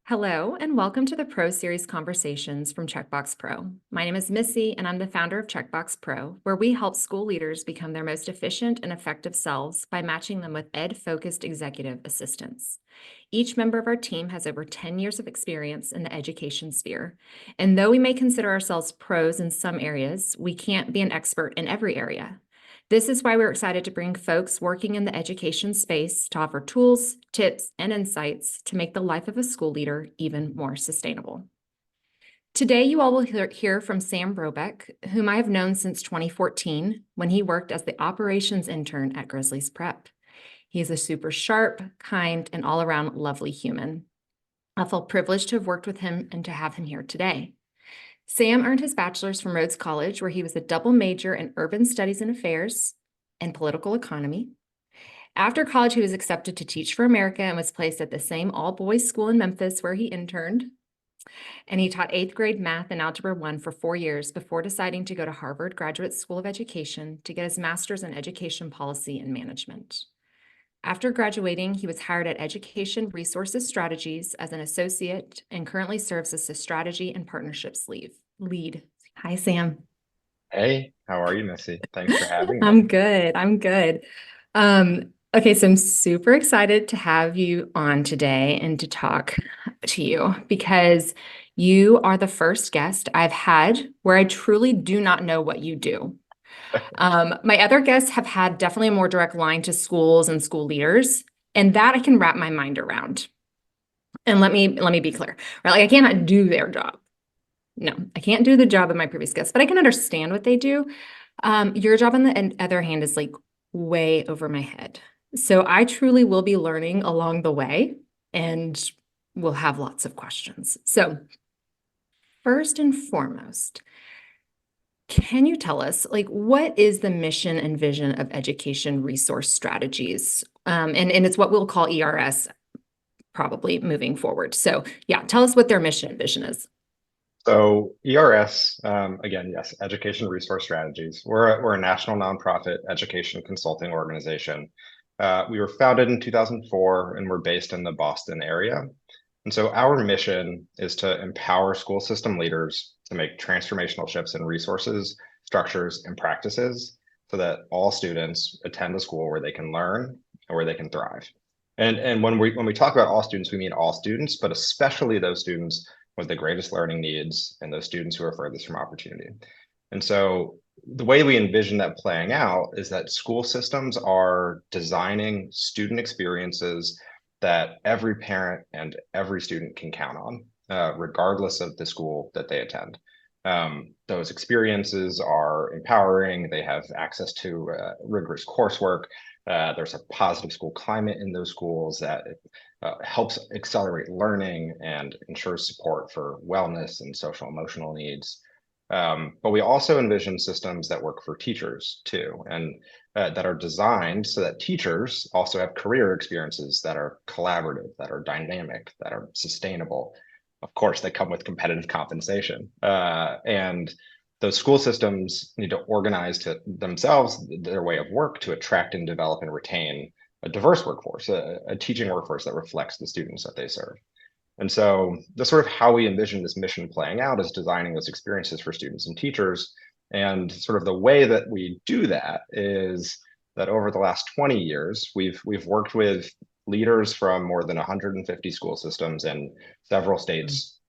Hello, and welcome to the Pro Series Conversations from CheckBox Pro. My name is Missy, and I'm the founder of CheckBox Pro, where we help school leaders become their most efficient and effective selves by matching them with ed-focused executive assistants. Each member of our team has over 10 years of experience in the education sphere, and though we may consider ourselves pros in some areas, we can't be an expert in every area. This is why we're excited to bring folks working in the education space to offer tools, tips, and insights to make the life of a school leader even more sustainable. Today, you all will hear from Sam Brobeck, whom I have known since 2014 when he worked as the operations intern at Grizzlies Prep. He is a super sharp, kind, and all-around lovely human. I feel privileged to have worked with him and to have him here today. Sam earned his bachelor's from Rhodes College, where he was a double major in urban studies and affairs and political economy. After college, he was accepted to teach for America and was placed at the same all-boys school in Memphis where he interned. And he taught 8th grade math and Algebra 1 for 4 years before deciding to go to Harvard Graduate School of Education to get his master's in education policy and management. After graduating, he was hired at Education Resources Strategies as an associate and currently serves as the strategy and partnerships lead. Hi, Sam. Hey, how are you, Missy? Thanks for having me. I'm good. Okay, so I'm super excited to have you on today and to talk to you because you are the first guest I've had where I truly do not know what you do. My other guests have had definitely a more direct line to schools and school leaders, and that I can wrap my mind around. And let me be clear, right? Like I cannot do their job. No, I can't do the job of my previous guests, but I can understand what they do. Your job, on the other hand, is like way over my head. So I truly will be learning along the way, and we'll have lots of questions. So first and foremost, can you tell us, like, what is the mission and vision of Education Resource Strategies? And it's what we'll call ERS probably moving forward. So yeah, tell us what their mission and vision is. So ERS, again, yes, Education Resource Strategies. We're a national nonprofit education consulting organization. We were founded in 2004 and we're based in the Boston area. And so our mission is to empower school system leaders to make transformational shifts in resources, structures, and practices so that all students attend a school where they can learn and where they can thrive. And when we talk about all students, we mean all students, but especially those students with the greatest learning needs and those students who are furthest from opportunity. And so the way we envision that playing out is that school systems are designing student experiences that every parent and every student can count on, regardless of the school that they attend. Those experiences are empowering. They have access to rigorous coursework. There's a positive school climate in those schools that helps accelerate learning and ensures support for wellness and social emotional needs. But we also envision systems that work for teachers too, and that are designed so that teachers also have career experiences that are collaborative, that are dynamic, that are sustainable. Of course, they come with competitive compensation. And those school systems need to organize to themselves their way of work to attract and develop and retain a diverse workforce, a teaching workforce that reflects the students that they serve. And so the sort of how we envision this mission playing out is designing those experiences for students and teachers. And sort of the way that we do that is that over the last 20 years, we've worked with leaders from more than 150 school systems in several states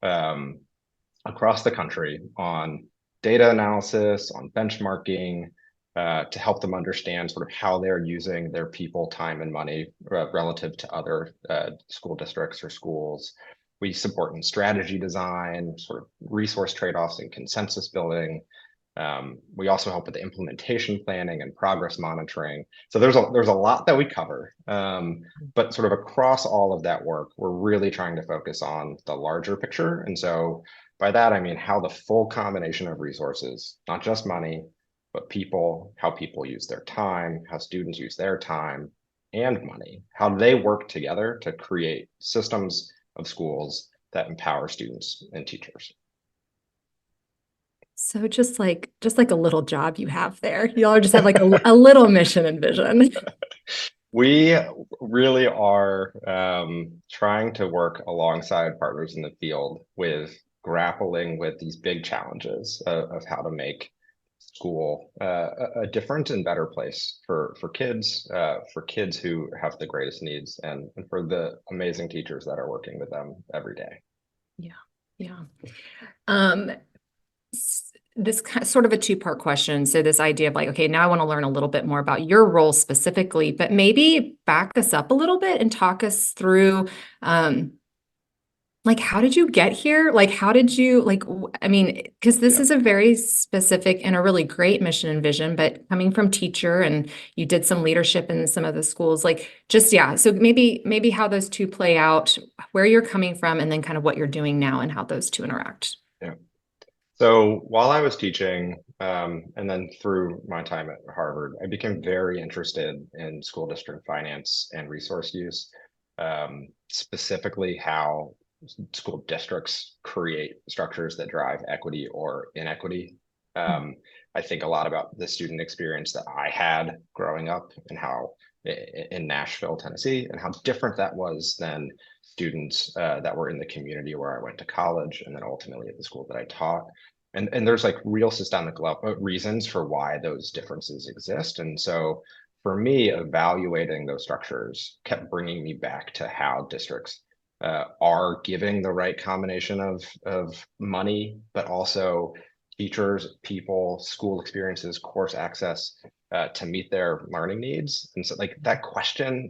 across the country on data analysis, on benchmarking, to help them understand sort of how they're using their people, time, and money relative to other school districts or schools. We support in strategy design, sort of resource trade-offs and consensus building. We also help with the implementation planning and progress monitoring. So there's a lot that we cover, but sort of across all of that work, we're really trying to focus on the larger picture. And so by that, I mean how the full combination of resources, not just money, but people, how people use their time, how students use their time and money, how they work together to create systems of schools that empower students and teachers. So just like a little job you have there. You all just have like a little mission and vision. We really are trying to work alongside partners in the field with grappling with these big challenges of how to make school a different and better place for kids who have the greatest needs, and for the amazing teachers that are working with them every day. Yeah, yeah. Um, sort of a two-part question. So this idea of like, okay, now I want to learn a little bit more about your role specifically, but maybe back us up a little bit and talk us through, like, how did you get here? Like, how did you, like, I mean, because this Yeah. is a very specific and a really great mission and vision, but coming from teacher and you did some leadership in some of the schools, like, just, yeah. So maybe how those two play out, where you're coming from, and then kind of what you're doing now and how those two interact. Yeah. So while I was teaching, and then through my time at Harvard, I became very interested in school district finance and resource use, specifically how school districts create structures that drive equity or inequity. I think a lot about the student experience that I had growing up and how in Nashville, Tennessee, and how different that was than students that were in the community where I went to college and then ultimately at the school that I taught. And there's like real systemic reasons for why those differences exist. And so for me, evaluating those structures kept bringing me back to how districts are giving the right combination of money, but also teachers, people, school experiences, course access to meet their learning needs. And so like that question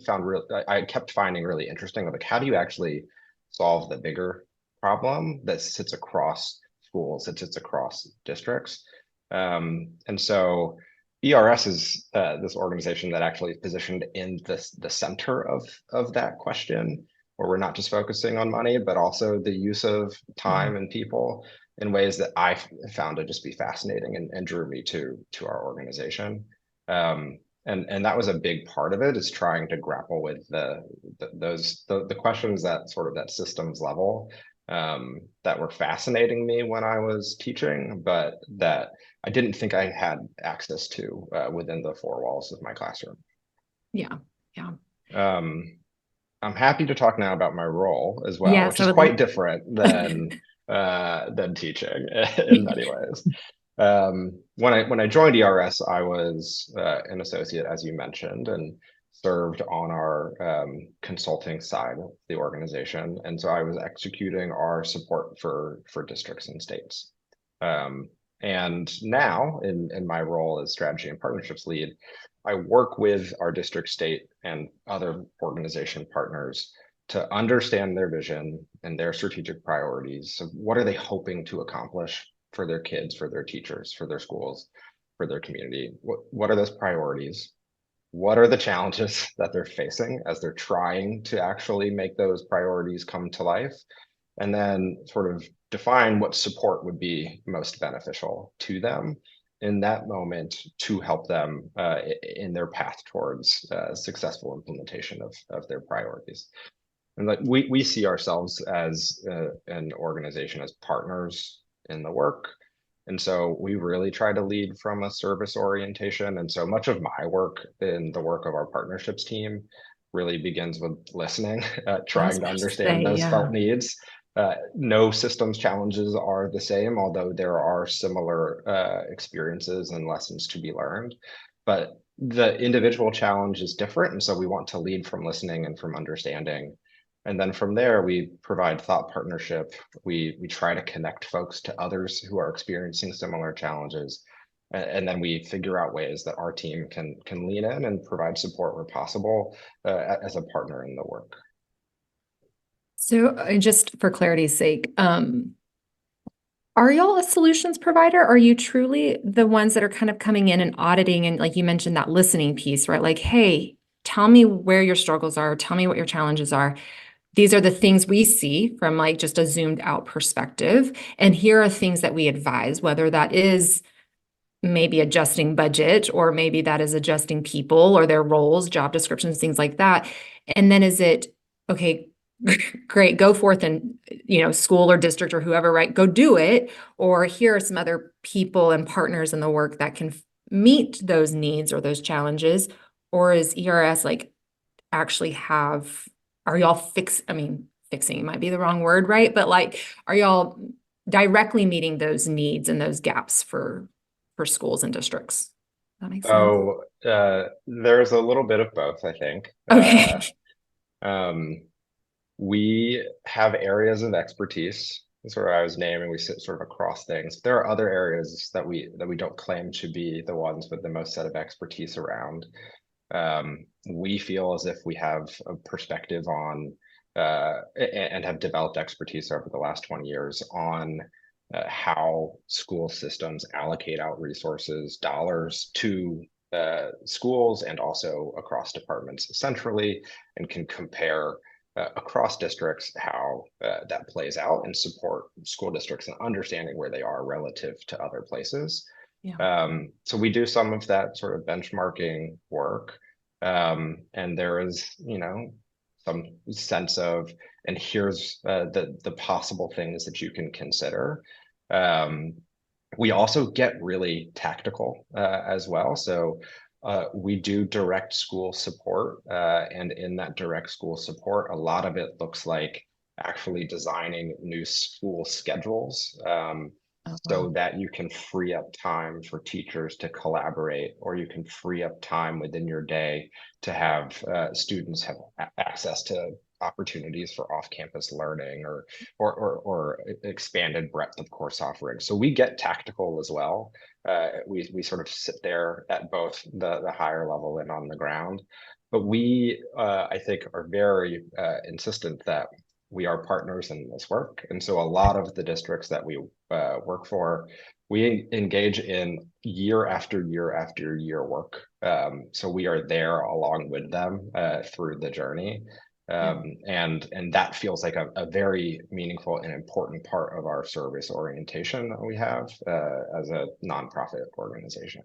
I kept finding really interesting. Like, how do you actually solve the bigger problem that sits across schools, that sits across districts? And so ERS is this organization that actually is positioned in the center of that question, where we're not just focusing on money, but also the use of time and people in ways that I found to just be fascinating and drew me to our organization. And that was a big part of it, is trying to grapple with the questions that sort of that systems level that were fascinating me when I was teaching, but that I didn't think I had access to within the four walls of my classroom. Yeah, yeah. I'm happy to talk now about my role as well, Yes, which I is would quite love. different than teaching in many ways. When I joined ERS, I was an associate, as you mentioned, and served on our consulting side of the organization, and so I was executing our support for districts and states. And now, in my role as strategy and partnerships lead, I work with our district, state, and other organization partners to understand their vision and their strategic priorities. So what are they hoping to accomplish for their kids, for their teachers, for their schools, for their community? What are those priorities? What are the challenges that they're facing as they're trying to actually make those priorities come to life? And then sort of define what support would be most beneficial to them in that moment to help them in their path towards successful implementation of their priorities. And like we see ourselves as an organization as partners in the work. And so we really try to lead from a service orientation. And so much of my work in the work of our partnerships team really begins with listening, I was trying to about to understand say, those yeah. felt needs. No systems challenges are the same, although there are similar experiences and lessons to be learned. But the individual challenge is different. And so we want to lead from listening and from understanding. And then from there, we provide thought partnership. We try to connect folks to others who are experiencing similar challenges. And then we figure out ways that our team can lean in and provide support where possible as a partner in the work. So just for clarity's sake, are y'all a solutions provider? Are you truly the ones that are kind of coming in and auditing, and like you mentioned, that listening piece, right? Like, hey, tell me where your struggles are, tell me what your challenges are. These are the things we see from like just a zoomed out perspective. And here are things that we advise, whether that is maybe adjusting budget, or maybe that is adjusting people or their roles, job descriptions, things like that. And then is it, okay, great, go forth and, school or district or whoever, right? Go do it. Or here are some other people and partners in the work that can meet those needs or those challenges. Or is ERS like actually have, are y'all fixing might be the wrong word, right? But like, are y'all directly meeting those needs and those gaps for schools and districts? That makes sense. So there's a little bit of both, I think. Okay. Um, we have areas of expertise. Sort of I was naming, we sit sort of across things. There are other areas that we don't claim to be the ones with the most set of expertise around. We feel as if we have a perspective on and have developed expertise over the last 20 years on how school systems allocate out resources, dollars to schools and also across departments centrally, and can compare across districts how that plays out and support school districts in understanding where they are relative to other places. Yeah. So we do some of that sort of benchmarking work. And there is, some sense of, and here's the possible things that you can consider. We also get really tactical as well. So we do direct school support, and in that direct school support, a lot of it looks like actually designing new school schedules, Oh, so wow. that you can free up time for teachers to collaborate, or you can free up time within your day to have students have access to opportunities for off-campus learning or expanded breadth of course offerings. So we get tactical as well. We sort of sit there at both the higher level and on the ground, but we I think are very insistent that we are partners in this work. And so a lot of the districts that we work for, we engage in year after year after year work. So we are there along with them through the journey. Yeah. And that feels like a very meaningful and important part of our service orientation that we have as a nonprofit organization.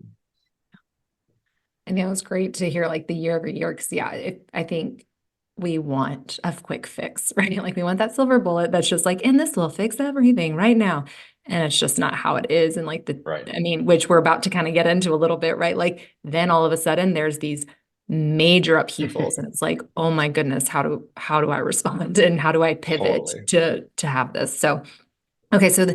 I know it's great to hear like the year over year because I think we want a quick fix, right? Like we want that silver bullet that's just like, and this will fix everything right now. And it's just not how it is. And like Right. which we're about to kind of get into a little bit, right? Like then all of a sudden there's these major upheavals and it's like, oh my goodness, how do I respond and how do I pivot Totally. to have this? So okay, so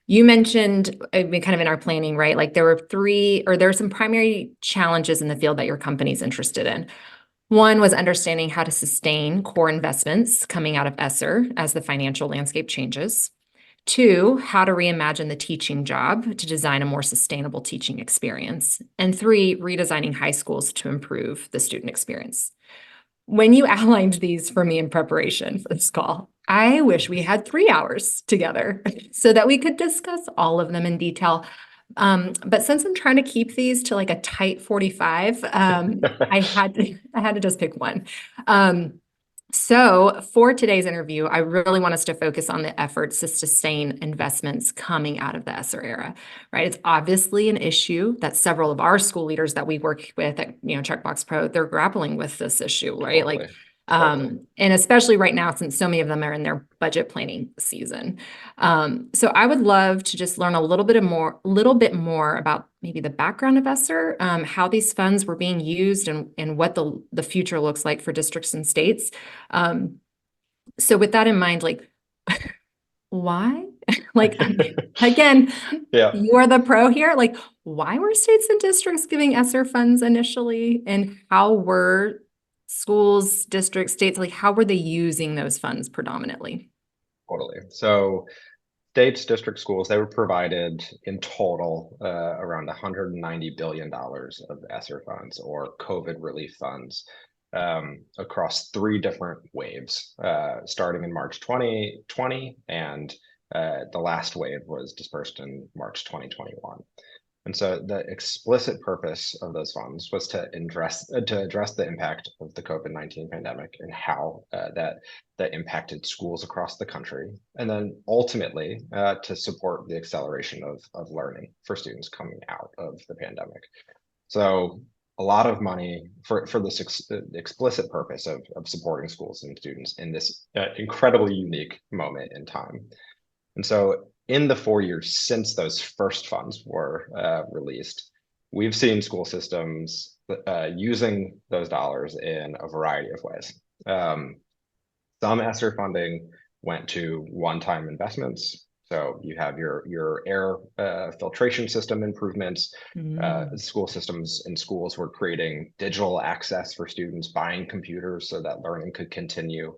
you mentioned, I mean, kind of in our planning, right? Like there are some primary challenges in the field that your company's interested in. One was understanding how to sustain core investments coming out of ESSER as the financial landscape changes. Two, how to reimagine the teaching job to design a more sustainable teaching experience. And three, redesigning high schools to improve the student experience. When you outlined these for me in preparation for this call, I wish we had 3 hours together so that we could discuss all of them in detail. But since I'm trying to keep these to like a tight 45, I had to just pick one. So for today's interview, I really want us to focus on the efforts to sustain investments coming out of the ESSER era, right? It's obviously an issue that several of our school leaders that we work with at, CheckBox Pro, they're grappling with this issue, right? Totally. Totally. And especially right now, since so many of them are in their budget planning season. So I would love to just learn a little bit more about maybe the background of ESSER, how these funds were being used and what the future looks like for districts and states. So with that in mind, like, why? Like, again, Yeah. you are the pro here. Like, why were states and districts giving ESSER funds initially? And how were schools, districts, states, like, how were they using those funds predominantly? Totally. So states, district schools, they were provided in total around $190 billion of ESSER funds or COVID relief funds across 3 different waves, starting in March 2020, and the last wave was dispersed in March 2021. And so the explicit purpose of those funds was to address the impact of the COVID-19 pandemic and how that impacted schools across the country, and then ultimately to support the acceleration of learning for students coming out of the pandemic. So a lot of money for this explicit purpose of supporting schools and students in this incredibly unique moment in time. And so in the 4 years since those first funds were released, we've seen school systems using those dollars in a variety of ways. Some ESSER funding went to one-time investments. So you have your air filtration system improvements. School systems and schools were creating digital access for students, buying computers so that learning could continue,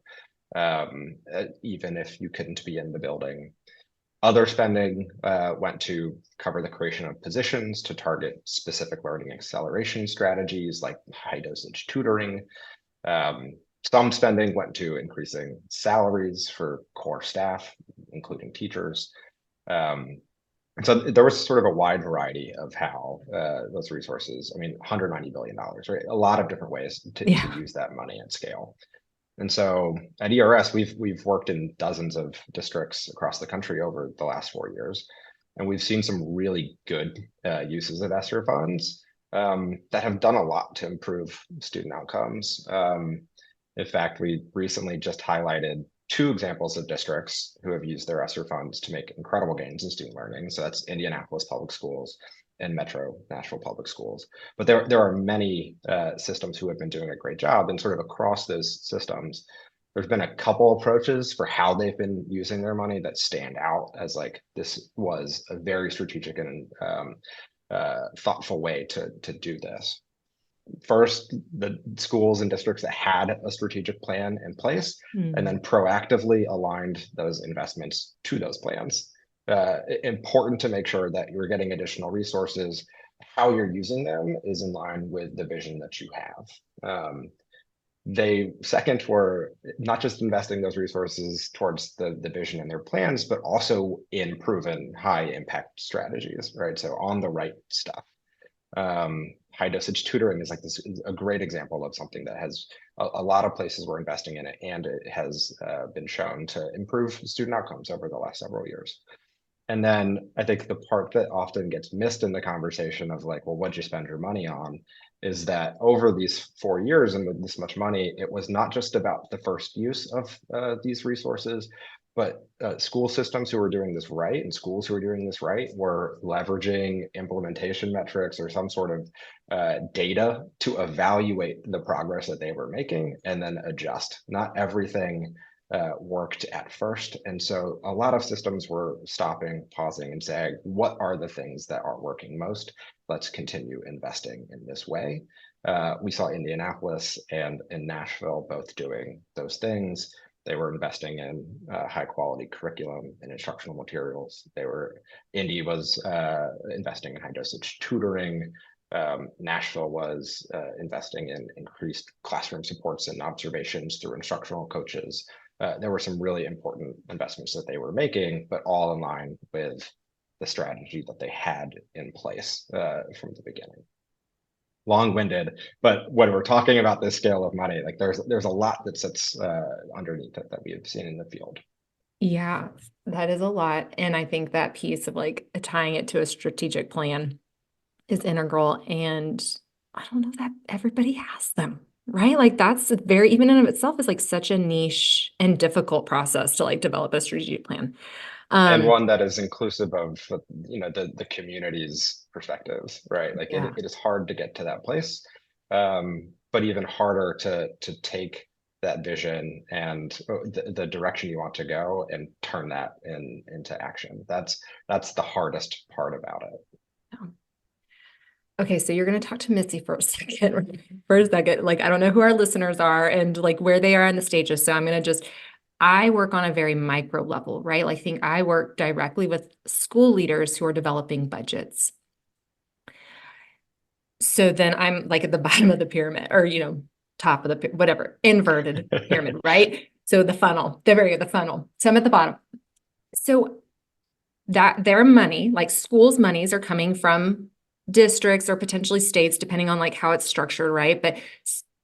even if you couldn't be in the building. Other spending went to cover the creation of positions to target specific learning acceleration strategies like high dosage tutoring. Some spending went to increasing salaries for core staff, including teachers. So there was sort of a wide variety of how those resources, I mean, $190 billion, right? A lot of different ways to use that money at scale. And so at ERS, we've worked in dozens of districts across the country over the last 4 years, and we've seen some really good uses of ESSER funds that have done a lot to improve student outcomes. In fact, we recently just highlighted 2 examples of districts who have used their ESSER funds to make incredible gains in student learning. So that's Indianapolis Public Schools and Metro Nashville Public Schools. But there are many systems who have been doing a great job, and sort of across those systems, there's been a couple approaches for how they've been using their money that stand out as like, this was a very strategic and thoughtful way to do this. First, the schools and districts that had a strategic plan in place, and then proactively aligned those investments to those plans. Important to make sure that you're getting additional resources. How you're using them is in line with the vision that you have. They second were not just investing those resources towards the vision and their plans, but also in proven high impact strategies, right? So on the right stuff. High dosage tutoring is like this is a great example of something that has a lot of places were investing in it, and it has been shown to improve student outcomes over the last several years. And then I think the part that often gets missed in the conversation of like, well, what'd you spend your money on, is that over these 4 years and with this much money, it was not just about the first use of these resources, but school systems who were doing this right and schools who were doing this right were leveraging implementation metrics or some sort of data to evaluate the progress that they were making and then adjust. Not everything worked at first. And so a lot of systems were stopping, pausing, and saying, what are the things that are working most? Let's continue investing in this way. We saw Indianapolis and Nashville both doing those things. They were investing in high quality curriculum and instructional materials. Indy was investing in high dosage tutoring. Nashville was investing in increased classroom supports and observations through instructional coaches. There were some really important investments that they were making, but all in line with the strategy that they had in place from the beginning. Long-winded, but when we're talking about this scale of money, like there's a lot that sits underneath it that we have seen in the field. Yeah, that is a lot. And I think that piece of like tying it to a strategic plan is integral. And I don't know that everybody has them, right? Like that's even in of itself is like such a niche and difficult process to like develop a strategic plan. And one that is inclusive of, the community's perspectives, right? Like it is hard to get to that place, but even harder to take that vision and the direction you want to go and turn that into action. That's the hardest part about it. Okay, so you're going to talk to Missy for a second. Like, I don't know who our listeners are and like where they are in the stages. So I'm going to I work on a very micro level, right? Like, I think I work directly with school leaders who are developing budgets. So then I'm like at the bottom of the pyramid or, top of the, whatever, inverted pyramid, right? So the funnel, the funnel. So I'm at the bottom. So that their money, like schools' monies are coming from districts or potentially states, depending on like how it's structured, right?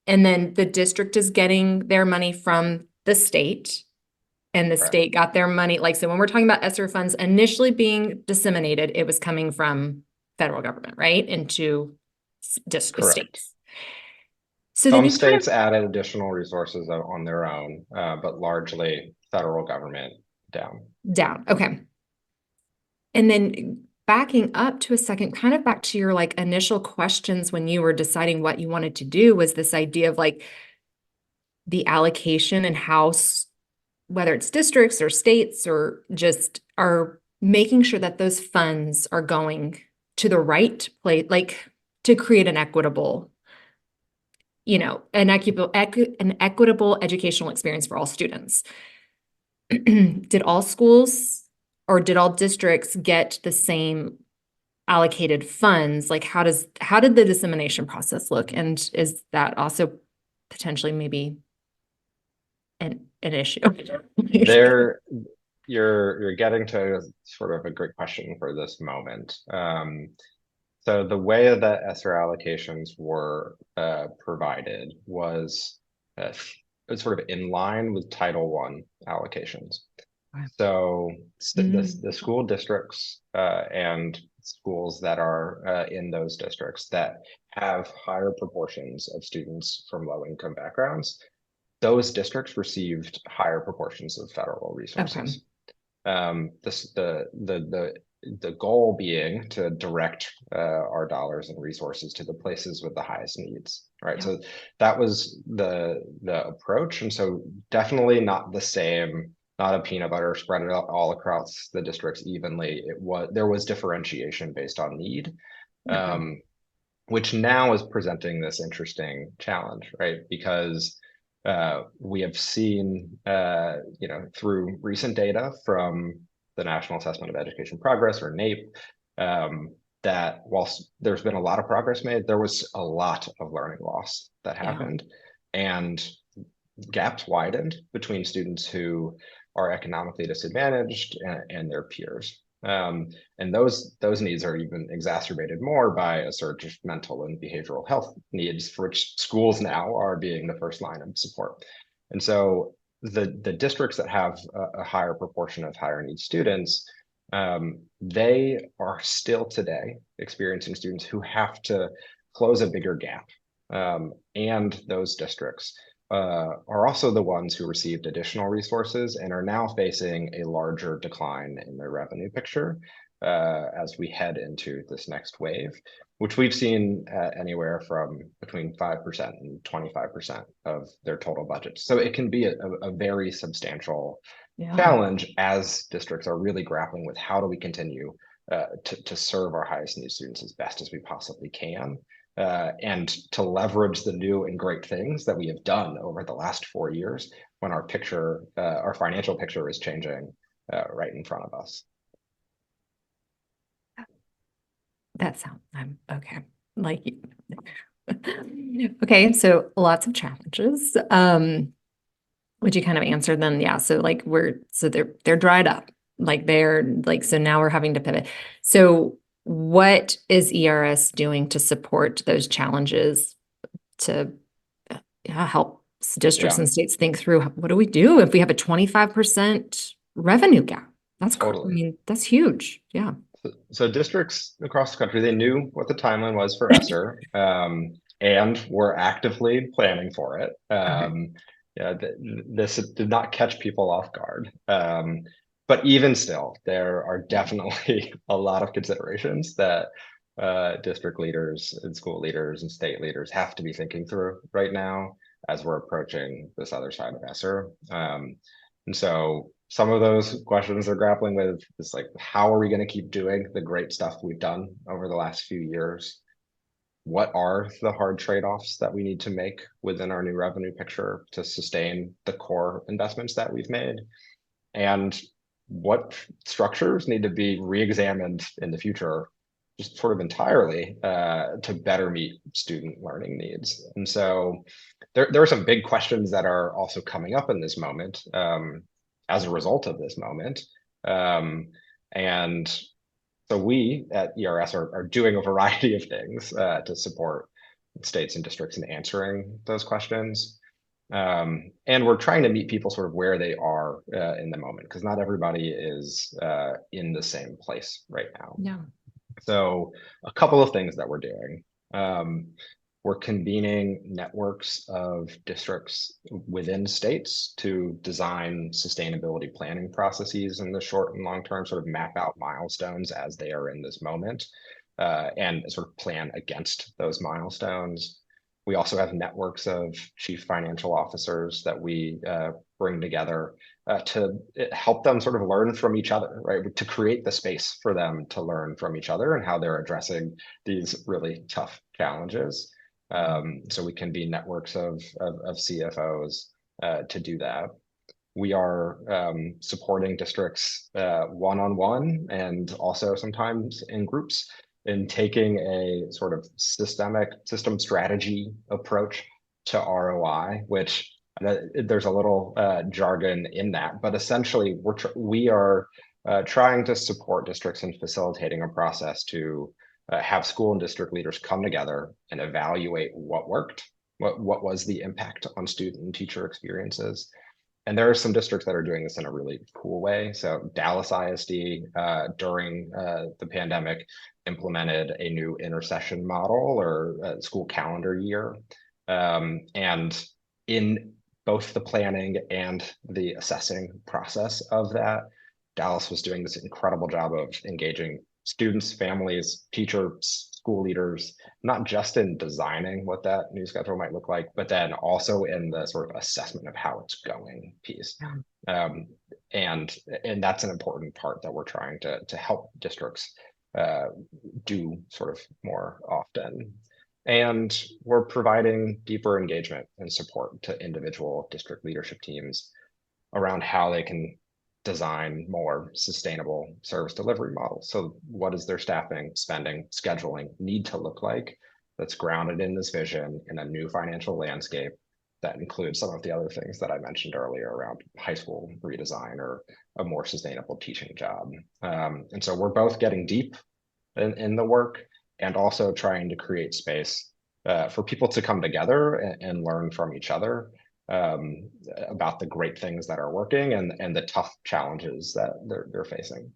And then the district is getting their money from the state. And the state got their money. Like, so when we're talking about ESSER funds initially being disseminated, it was coming from federal government, right? Into states. So some states added additional resources on their own, but largely federal government down. Okay. And then backing up to a second, kind of back to your like initial questions when you were deciding what you wanted to do, was this idea of like the allocation and how, whether it's districts or states or just are making sure that those funds are going to the right place, like to create an equitable, an equitable educational experience for all students. Did all schools or did all districts get the same allocated funds? Like how did the dissemination process look? And is that also potentially maybe an issue? There, you're getting to sort of a great question for this moment. So the way that ESSER allocations were provided was sort of in line with Title I allocations. So the school districts and schools that are in those districts that have higher proportions of students from low-income backgrounds, those districts received higher proportions of federal resources. The goal being to direct our dollars and resources to the places with the highest needs, right? So that was the approach, and so definitely not the same, not a peanut butter spread it all across the districts evenly. There was differentiation based on need, which now is presenting this interesting challenge, right? Because we have seen, through recent data from the National Assessment of Education Progress, or NAEP, that whilst there's been a lot of progress made, there was a lot of learning loss that happened, and gaps widened between students who are economically disadvantaged and their peers. And those needs are even exacerbated more by a surge of mental and behavioral health needs, for which schools now are being the first line of support. And so the districts that have a higher proportion of higher need students, they are still today experiencing students who have to close a bigger gap. And those districts are also the ones who received additional resources and are now facing a larger decline in their revenue picture as we head into this next wave, which we've seen anywhere from between 5% and 25% of their total budget. So it can be a very substantial challenge as districts are really grappling with how do we continue to serve our highest need students as best as we possibly can. And to leverage the new and great things that we have done over the last 4 years when our financial picture is changing right in front of us. I'm okay. Okay, so lots of challenges. Would you kind of answer them? Yeah. So like they're dried up. So now we're having to pivot. So what is ERS doing to support those challenges, to help districts and states think through, what do we do if we have a 25% revenue gap? That's totally. That's huge. Yeah. So districts across the country, they knew what the timeline was for ESSER, and were actively planning for it. This did not catch people off guard. But even still, there are definitely a lot of considerations that district leaders and school leaders and state leaders have to be thinking through right now as we're approaching this other side of ESSER. And so some of those questions they're grappling with is like, how are we going to keep doing the great stuff we've done over the last few years? What are the hard trade-offs that we need to make within our new revenue picture to sustain the core investments that we've made? And what structures need to be re-examined in the future, just sort of entirely, to better meet student learning needs? And so there are some big questions that are also coming up in this moment as a result of this moment. And so we at ERS are doing a variety of things to support states and districts in answering those questions. And we're trying to meet people sort of where they are in the moment, because not everybody is in the same place right now. Yeah. So a couple of things that we're doing. we're convening networks of districts within states to design sustainability planning processes in the short and long term, sort of map out milestones as they are in this moment, and sort of plan against those milestones. We also have networks of chief financial officers that we bring together to help them sort of learn from each other, right? To create the space for them to learn from each other and how they're addressing these really tough challenges. So we can be networks of CFOs to do that. We are supporting districts one-on-one and also sometimes in groups in taking a sort of system strategy approach to ROI, which there's a little jargon in that, but essentially we are trying to support districts in facilitating a process to have school and district leaders come together and evaluate what worked, what was the impact on student and teacher experiences. And there are some districts that are doing this in a really cool way. So Dallas ISD during the pandemic implemented a new intersession model or school calendar year. And in both the planning and the assessing process of that, Dallas was doing this incredible job of engaging students, families, teachers, school leaders, not just in designing what that new schedule might look like, but then also in the sort of assessment of how it's going piece. And that's an important part that we're trying to help districts do sort of more often. And we're providing deeper engagement and support to individual district leadership teams around how they can design more sustainable service delivery models. So what does their staffing, spending, scheduling need to look like that's grounded in this vision in a new financial landscape that includes some of the other things that I mentioned earlier around high school redesign or a more sustainable teaching job. And so we're both getting deep in the work and also trying to create space for people to come together and learn from each other about the great things that are working and the tough challenges that they're facing.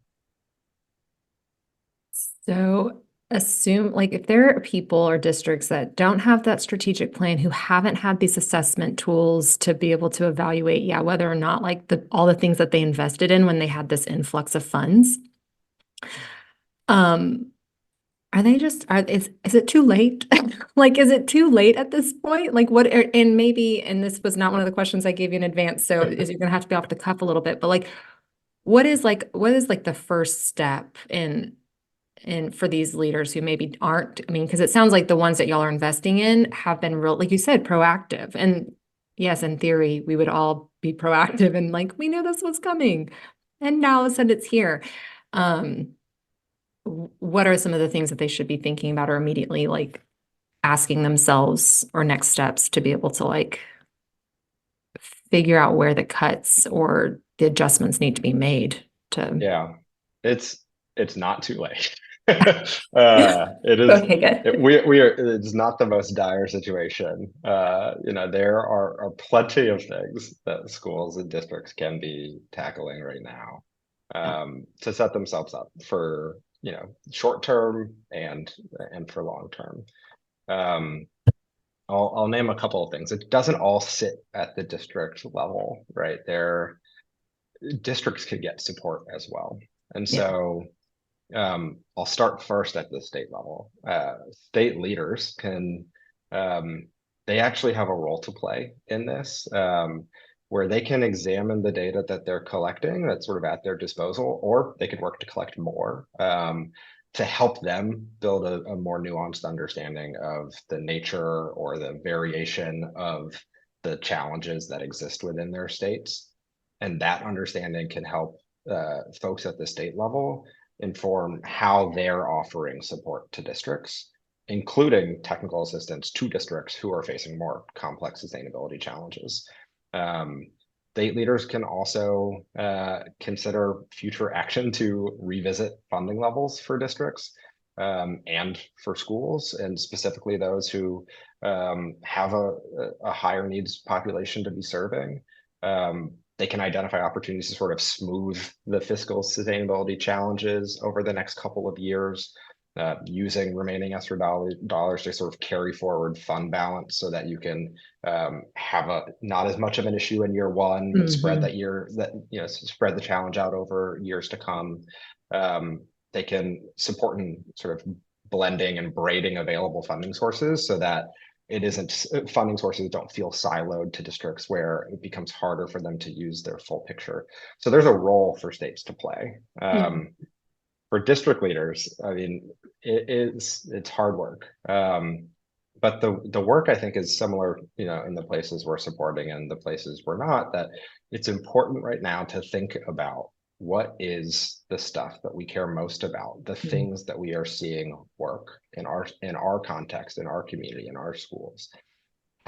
So assume like if there are people or districts that don't have that strategic plan, who haven't had these assessment tools to be able to evaluate, whether or not like all the things that they invested in when they had this influx of funds, are they just, is it too late? Like, is it too late at this point? Like and maybe, and this was not one of the questions I gave you in advance, so you're going to have to be off the cuff a little bit, but like, what is the first step in for these leaders who maybe aren't, I mean, because it sounds like the ones that y'all are investing in have been real, like you said, proactive. And yes, in theory, we would all be proactive and like, we knew this was coming and now all of a sudden it's here. What are some of the things that they should be thinking about or immediately like asking themselves or next steps to be able to like figure out where the cuts or the adjustments need to be made to? Yeah, it's not too late. It is. Okay, good. It's not the most dire situation. There are plenty of things that schools and districts can be tackling right now to set themselves up for short term and for long term. I'll name a couple of things. It doesn't all sit at the district level, right? Districts could get support as well, and so. I'll start first at the state level. State leaders can, they actually have a role to play in this, where they can examine the data that they're collecting that's sort of at their disposal, or they could work to collect more to help them build a more nuanced understanding of the nature or the variation of the challenges that exist within their states. And that understanding can help folks at the state level inform how they're offering support to districts, including technical assistance to districts who are facing more complex sustainability challenges. State leaders can also consider future action to revisit funding levels for districts and for schools, and specifically those who have a higher needs population to be serving. They can identify opportunities to sort of smooth the fiscal sustainability challenges over the next couple of years. using remaining ESSER dollars to sort of carry forward fund balance so that you can have not as much of an issue in year one, but spread spread the challenge out over years to come. They can support in sort of blending and braiding available funding sources so that it isn't funding sources don't feel siloed to districts where it becomes harder for them to use their full picture. So there's a role for states to play. For district leaders, I mean, it's hard work. But the work I think is similar, in the places we're supporting and the places we're not, that it's important right now to think about what is the stuff that we care most about, the things that we are seeing work in our context, in our community, in our schools.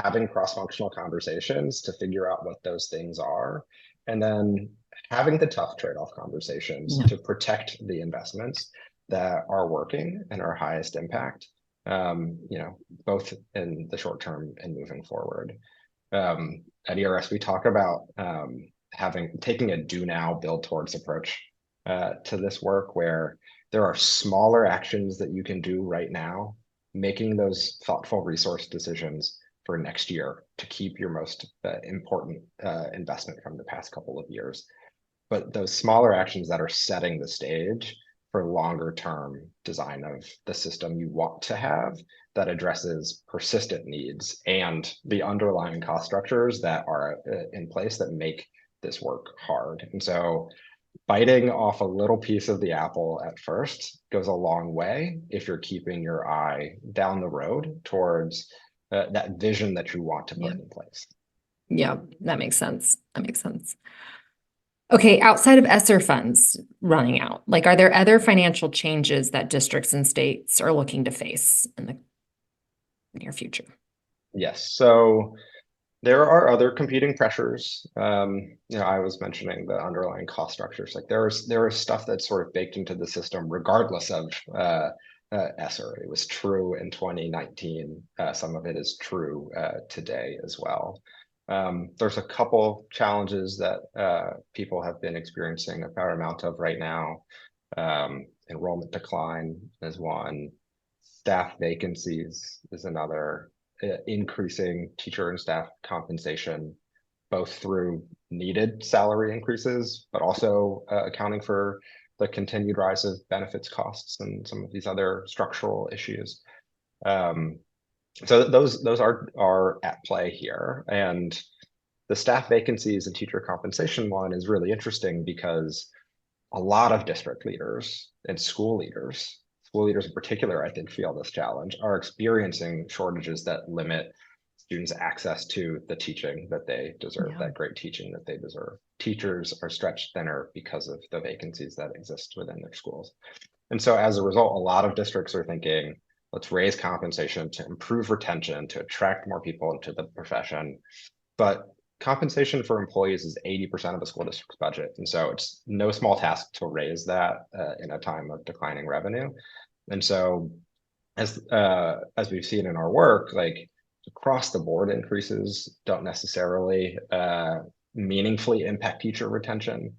Having cross-functional conversations to figure out what those things are, and then having the tough trade-off conversations to protect the investments that are working and are highest impact, both in the short term and moving forward. At ERS, we talk about taking a do now, build towards approach to this work, where there are smaller actions that you can do right now, making those thoughtful resource decisions for next year to keep your most important investment from the past couple of years. But those smaller actions that are setting the stage for longer term design of the system you want to have that addresses persistent needs and the underlying cost structures that are in place that make this work hard. And so biting off a little piece of the apple at first goes a long way if you're keeping your eye down the road towards that vision that you want to put in place. Yeah, that makes sense. Okay, outside of ESSER funds running out, are there other financial changes that districts and states are looking to face in the near future? Yes, so there are other competing pressures. I was mentioning the underlying cost structures. There is stuff that's sort of baked into the system regardless of ESSER. It was true in 2019. Some of it is true today as well. There's a couple challenges that people have been experiencing a fair amount of right now. Enrollment decline is one. Staff vacancies is another. Increasing teacher and staff compensation, both through needed salary increases, but also accounting for the continued rise of benefits costs and some of these other structural issues. So those are at play here. And the staff vacancies and teacher compensation one is really interesting because a lot of district leaders and school leaders in particular, I think, feel this challenge, are experiencing shortages that limit students' access to the teaching that they deserve, that great teaching that they deserve. Teachers are stretched thinner because of the vacancies that exist within their schools. And so as a result, a lot of districts are thinking, let's raise compensation to improve retention, to attract more people into the profession. But compensation for employees is 80% of a school district's budget. And so it's no small task to raise that in a time of declining revenue. And so as we've seen in our work, across the board increases don't necessarily meaningfully impact teacher retention.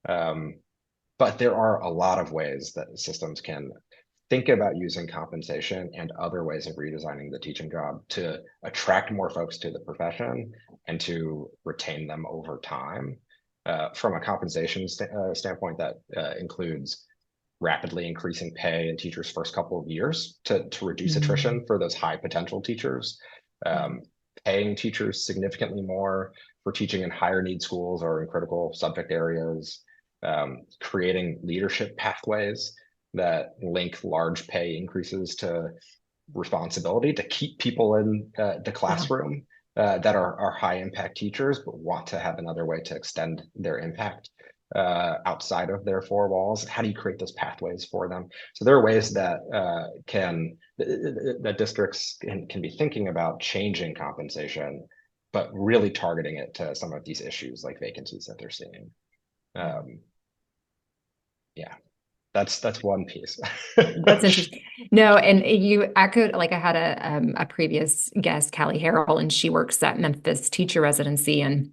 But there are a lot of ways that systems can think about using compensation and other ways of redesigning the teaching job to attract more folks to the profession and to retain them over time. From a compensation standpoint, that includes rapidly increasing pay in teachers' first couple of years to reduce attrition for those high potential teachers, paying teachers significantly more for teaching in higher need schools or in critical subject areas, creating leadership pathways that link large pay increases to responsibility to keep people in the classroom that are high impact teachers, but want to have another way to extend their impact outside of their four walls. How do you create those pathways for them? So there are ways that that districts can be thinking about changing compensation, but really targeting it to some of these issues like vacancies that they're seeing. That's one piece. That's interesting. No, and you echoed, I had a previous guest, Callie Harrell, and she works at Memphis Teacher Residency, and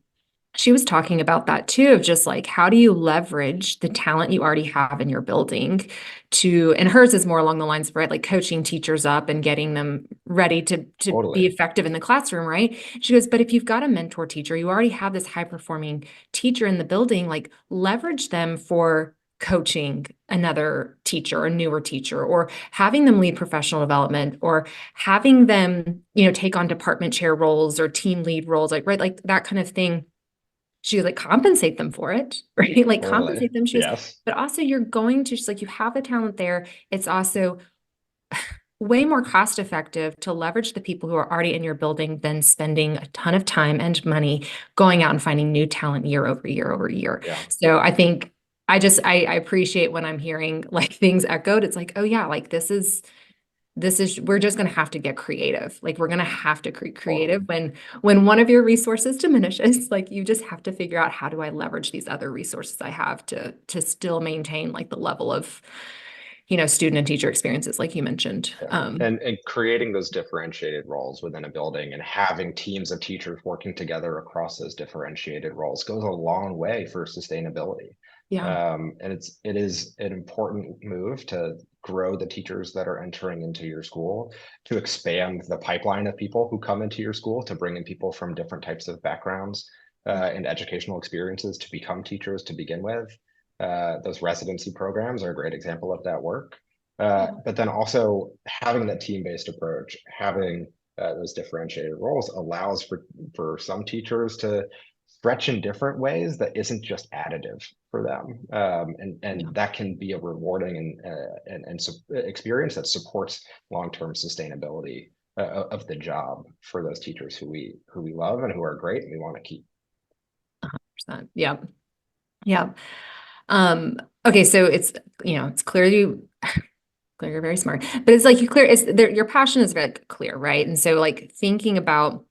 she was talking about that too, of just like, how do you leverage the talent you already have in your building to, and hers is more along the lines of, right, like coaching teachers up and getting them ready to be Totally. effective in the classroom, right? She goes, but if you've got a mentor teacher, you already have this high performing teacher in the building, like leverage them for coaching another teacher, a newer teacher, or having them lead professional development, or having them, take on department chair roles or team lead roles, like, right, like that kind of thing. She was like, compensate them for it, right? Like Totally. compensate them. She goes, Yes. but also you're going to, she's like, you have the talent there. It's also way more cost effective to leverage the people who are already in your building than spending a ton of time and money going out and finding new talent year over year over year. Yeah. So I think I appreciate when I'm hearing like things echoed. It's like, oh yeah, like this is we're just going to have to get creative. Like we're going to have to creative Totally. when one of your resources diminishes. Like you just have to figure out, how do I leverage these other resources I have to still maintain like the level of student and teacher experiences like you mentioned. Yeah. And creating those differentiated roles within a building and having teams of teachers working together across those differentiated roles goes a long way for sustainability. Yeah. And it is an important move to grow the teachers that are entering into your school, to expand the pipeline of people who come into your school, to bring in people from different types of backgrounds and educational experiences to become teachers to begin with. Those residency programs are a great example of that work. Yeah. But then also having that team-based approach, having those differentiated roles allows for some teachers to stretch in different ways that isn't just additive for them, Yeah. and that can be a rewarding experience that supports long-term sustainability of the job for those teachers who we love and who are great and we want to keep. 100%. Yeah. Yeah. Um, okay, so it's clear you're very smart, but it's like you clear it's there, your passion is very clear, right? And so like thinking about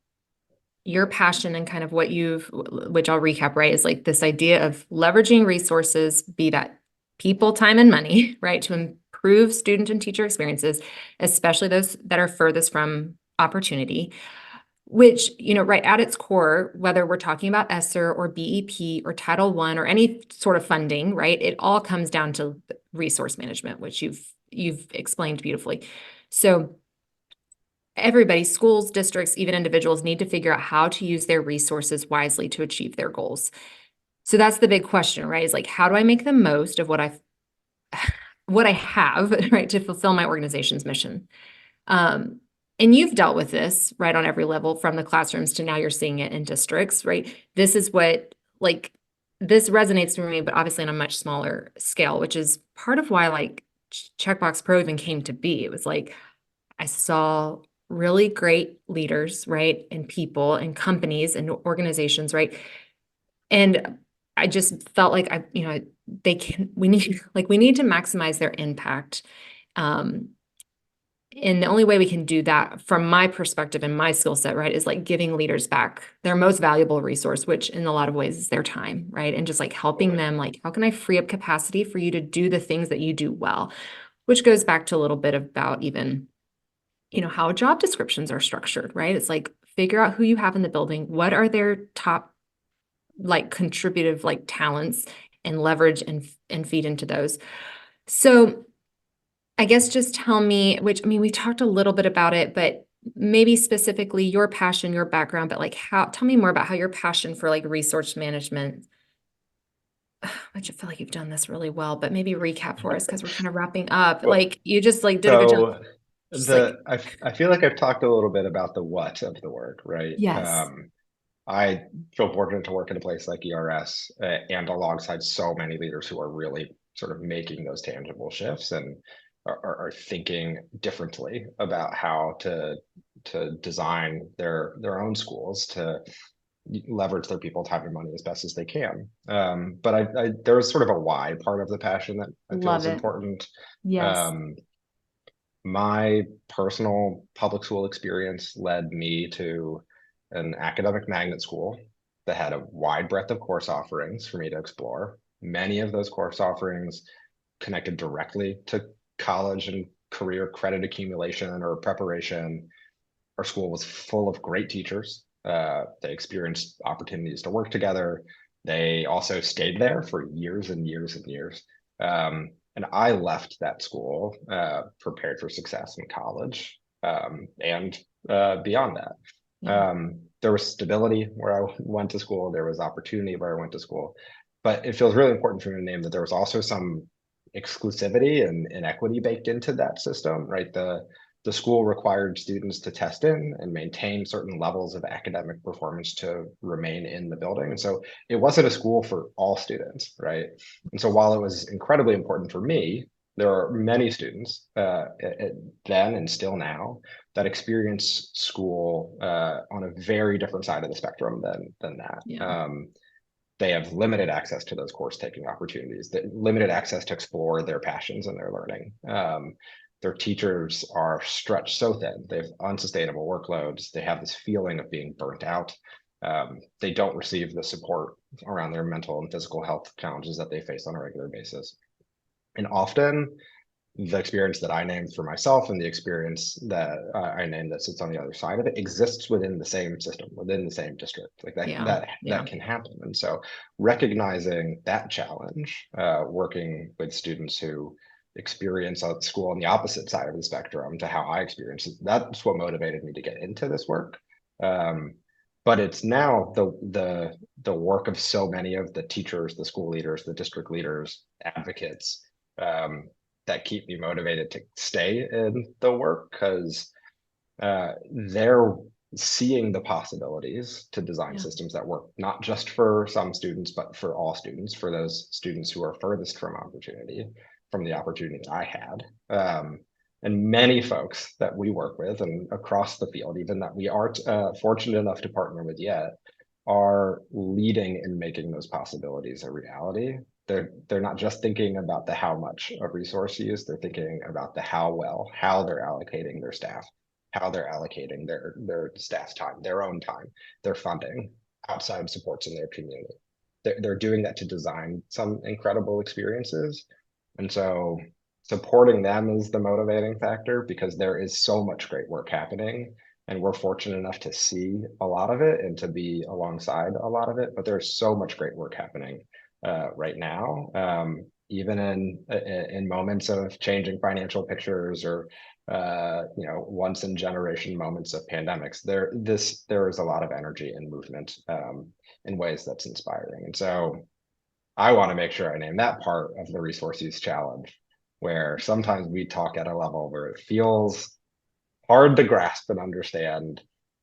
your passion and kind of what which I'll recap, right, is like this idea of leveraging resources, be that people, time, and money, right, to improve student and teacher experiences, especially those that are furthest from opportunity, which, right at its core, whether we're talking about ESSER or BEP or Title I or any sort of funding, right, it all comes down to resource management, which you've explained beautifully. So everybody, schools, districts, even individuals, need to figure out how to use their resources wisely to achieve their goals. So that's the big question, right? Is like, how do I make the most of what I have, right, to fulfill my organization's mission? Um, and you've dealt with this, right, on every level, from the classrooms to now you're seeing it in districts, right? This is what, like, this resonates for me, but obviously on a much smaller scale, which is part of why, like, Checkbox Pro even came to be. It was like, I saw really great leaders, right, and people and companies and organizations, right? And I just felt like we need to maximize their impact. Um, and the only way we can do that from my perspective and my skill set, right, is like giving leaders back their most valuable resource, which in a lot of ways is their time, right? And just like helping Totally. them, like, how can I free up capacity for you to do the things that you do well? Which goes back to a little bit about even, how job descriptions are structured, right? It's like figure out who you have in the building, what are their top like contributive like talents, and leverage and feed into those. So I guess just tell me, which I mean, we talked a little bit about it, but maybe specifically your passion, your background, but like tell me more about how your passion for like resource management, which I feel like you've done this really well, but maybe recap for us because we're kind of wrapping up. Well, Like you just like did a good job. so Just like, I feel like I've talked a little bit about the what of the work, right? yes, I feel fortunate to work in a place like ERS and alongside so many leaders who are really sort of making those tangible shifts and are thinking differently about how to design their own schools to leverage their people, time, and money as best as they can. But there's sort of a why part of the passion that I feel love is it. important. Yes. Um, my personal public school experience led me to an academic magnet school that had a wide breadth of course offerings for me to explore. Many of those course offerings connected directly to college and career credit accumulation or preparation. Our school was full of great teachers They experienced opportunities to work together. They also stayed there for years and years and years. And I left that school prepared for success in college and beyond that. Yeah. There was stability where I went to school. There was opportunity where I went to school. But it feels really important for me to name that there was also some exclusivity and inequity baked into that system, right? The school required students to test in and maintain certain levels of academic performance to remain in the building. And so it wasn't a school for all students, right? And so while it was incredibly important for me, there are many students then and still now that experience school on a very different side of the spectrum than that. Yeah. They have limited access to those course taking opportunities, limited access to explore their passions and their learning. Their teachers are stretched so thin. They have unsustainable workloads. They have this feeling of being burnt out. They don't receive the support around their mental and physical health challenges that they face on a regular basis. And often the experience that I named for myself and the experience that I named that sits on the other side of it exists within the same system, within the same district. Like that, Yeah. that can happen. And so recognizing that challenge, working with students who experience a school on the opposite side of the spectrum to how I experience it, that's what motivated me to get into this work. But it's now the work of so many of the teachers, the school leaders, the district leaders, advocates, that keep me motivated to stay in the work because they're seeing the possibilities to design Yeah. systems that work not just for some students, but for all students, for those students who are furthest from opportunity, from the opportunity that I had. And many folks that we work with and across the field, even that we aren't fortunate enough to partner with yet, are leading in making those possibilities a reality. They're not just thinking about the how much of resource use, they're thinking about the how well, how they're allocating their staff, how they're allocating their staff's time, their own time, their funding, outside supports in their community. They're doing that to design some incredible experiences. And so supporting them is the motivating factor because there is so much great work happening and we're fortunate enough to see a lot of it and to be alongside a lot of it, but there's so much great work happening right now, even in moments of changing financial pictures or once in generation moments of pandemics. There is a lot of energy and movement in ways that's inspiring, and so I want to make sure I name that part of the resource use challenge, where sometimes we talk at a level where it feels hard to grasp and understand,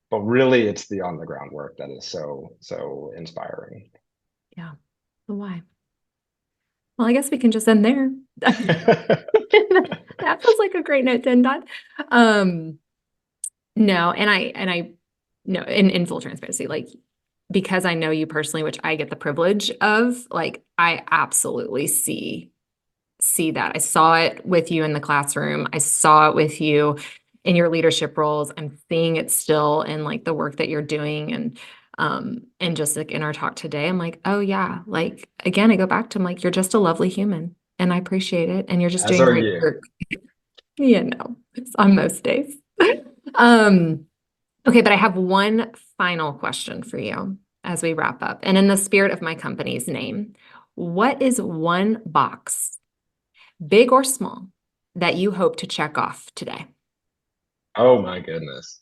but really it's the on the ground work that is so inspiring. Yeah. Why? Well, I guess we can just end there. That feels like a great note to end on. No, and I no, in full transparency, like because I know you personally, which I get the privilege of, like I absolutely see that. I saw it with you in the classroom. I saw it with you in your leadership roles. I'm seeing it still in like the work that you're doing and just like in our talk today, I'm like, oh yeah, like again, I go back to I'm like, you're just a lovely human and I appreciate it. And you're just As doing are great you. work. It's on most days. Um, okay, but I have one final question for you as we wrap up. And in the spirit of my company's name, what is one box, big or small, that you hope to check off today? Oh my goodness.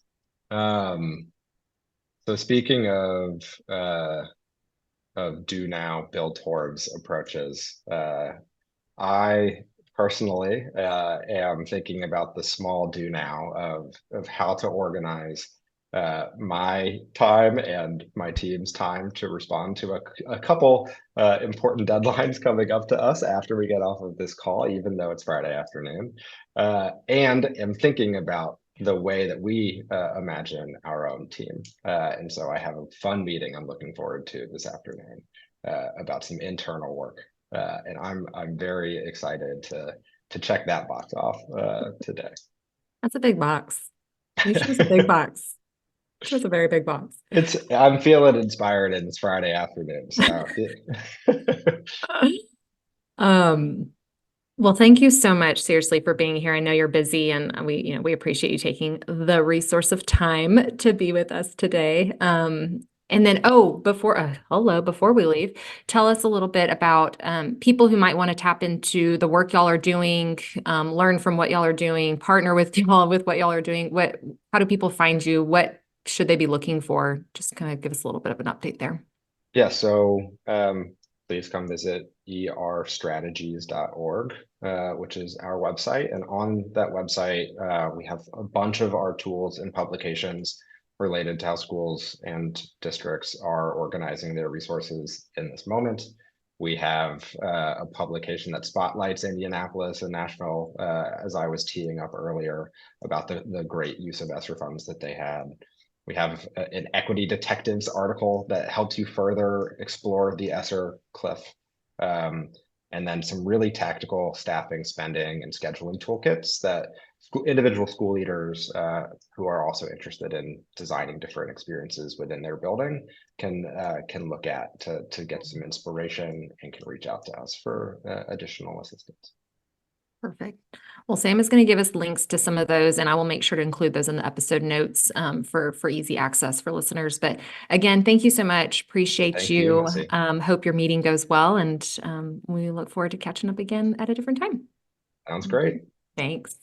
So speaking of do now, build towards approaches, I personally am thinking about the small do now of how to organize my time and my team's time to respond to a couple important deadlines coming up to us after we get off of this call, even though it's Friday afternoon. And am thinking about the way that we imagine our own team. And so I have a fun meeting I'm looking forward to this afternoon about some internal work. And I'm very excited to check that box off today. That's a big box. You chose a big box. Chose a very big box. I'm feeling inspired and it's Friday afternoon. So Um, Well, thank you so much, seriously, for being here. I know you're busy, and we appreciate you taking the resource of time to be with us today. And then, before we leave, tell us a little bit about people who might want to tap into the work y'all are doing, learn from what y'all are doing, partner with y'all with what y'all are doing. How do people find you? What should they be looking for? Just kind of give us a little bit of an update there. Yeah, so please come visit erstrategies.org, which is our website. And on that website, we have a bunch of our tools and publications related to how schools and districts are organizing their resources in this moment. We have a publication that spotlights Indianapolis and Nashville, as I was teeing up earlier, about the great use of ESSER funds that they had. We have an equity detectives article that helps you further explore the ESSER cliff. And then some really tactical staffing, spending, and scheduling toolkits that individual school leaders who are also interested in designing different experiences within their building can look at to get some inspiration, and can reach out to us for additional assistance. Perfect. Well, Sam is going to give us links to some of those, and I will make sure to include those in the episode notes for easy access for listeners. But again, thank you so much. Appreciate Thank you, you. Missy. Hope your meeting goes well, and we look forward to catching up again at a different time. Sounds great. Thanks.